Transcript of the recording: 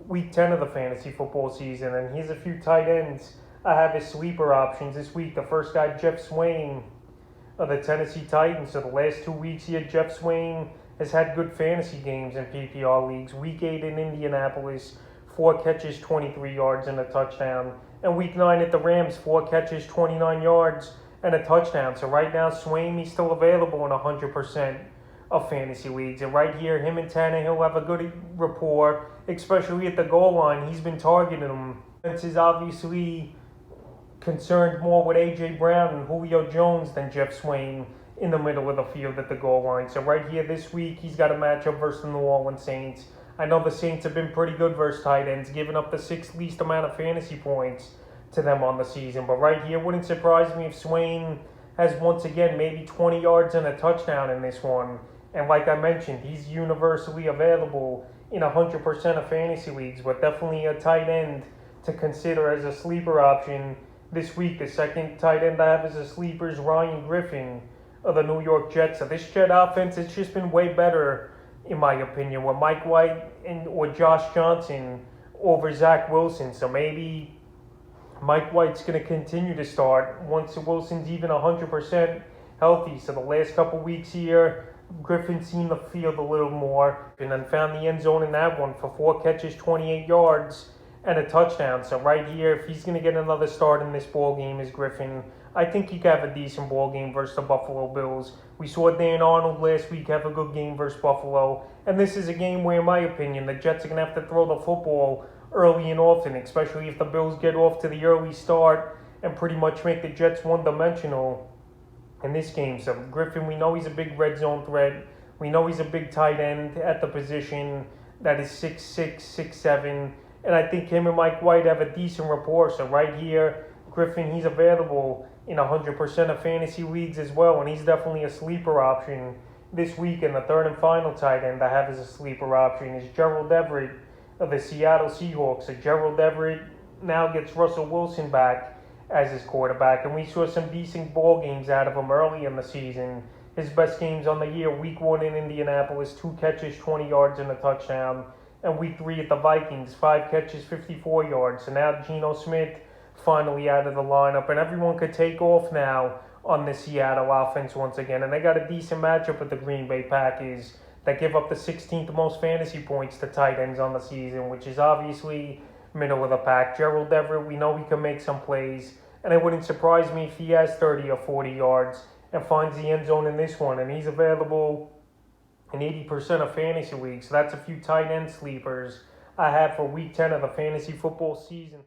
week 10 of the fantasy football season, and here's a few tight ends I have as sleeper options this week. The first guy, Jeff Swaim of the Tennessee Titans. So the last 2 weeks here, Jeff Swaim has had good fantasy games in PPR leagues. Week 8 in Indianapolis, 4 catches, 23 yards, and a touchdown. And week 9 at the Rams, 4 catches, 29 yards, and a touchdown. So right now, Swaim, he's still available in 100% of fantasy leagues. And right here, him and Tannehill have a good rapport, especially at the goal line. He's been targeting him. This is obviously concerned more with A.J. Brown and Julio Jones than Jeff Swaim in the middle of the field at the goal line. So right here this week, he's got a matchup versus the New Orleans Saints. I know the Saints have been pretty good versus tight ends, giving up the 6th least amount of fantasy points to them on the season. But right here, wouldn't surprise me if Swaim has once again maybe 20 yards and a touchdown in this one. And like I mentioned, he's universally available in 100% of fantasy leagues, but definitely a tight end to consider as a sleeper option this week. The second tight end I have as a sleeper is Ryan Griffin of the New York Jets. So this Jet offense has just been way better, in my opinion, with Mike White or Josh Johnson over Zach Wilson. So maybe Mike White's going to continue to start once Wilson's even 100% healthy. So the last couple weeks here, Griffin seemed to field a little more and then found the end zone in that one for 4 catches, 28 yards, and a touchdown. So right here, if he's going to get another start in this ball game as Griffin, I think he could have a decent ball game versus the Buffalo Bills. We saw Dan Arnold last week have a good game versus Buffalo, and this is a game where, in my opinion, the Jets are going to have to throw the football early and often, especially if the Bills get off to the early start and pretty much make the Jets one-dimensional in this game. So Griffin, we know he's a big red zone threat. We know he's a big tight end at the position that is 6'6", 6'7", and I think him and Mike White have a decent rapport. So right here, Griffin, he's available in 100% of fantasy leagues as well, and he's definitely a sleeper option this week. And the third and final tight end I have as a sleeper option is Gerald Everett of the Seattle Seahawks. So Gerald Everett now gets Russell Wilson back as his quarterback, and we saw some decent ball games out of him early in the season. His best games on the year, week 1 in Indianapolis, 2 catches, 20 yards, and a touchdown. And week 3 at the Vikings, 5 catches, 54 yards. So now Geno Smith finally out of the lineup, and everyone could take off now on the Seattle offense once again. And they got a decent matchup with the Green Bay Packers that give up the 16th most fantasy points to tight ends on the season, which is obviously middle of the pack. Gerald Everett, we know he can make some plays, and it wouldn't surprise me if he has 30 or 40 yards and finds the end zone in this one. And he's available in 80% of fantasy leagues. So that's a few tight end sleepers I have for week 10 of the fantasy football season.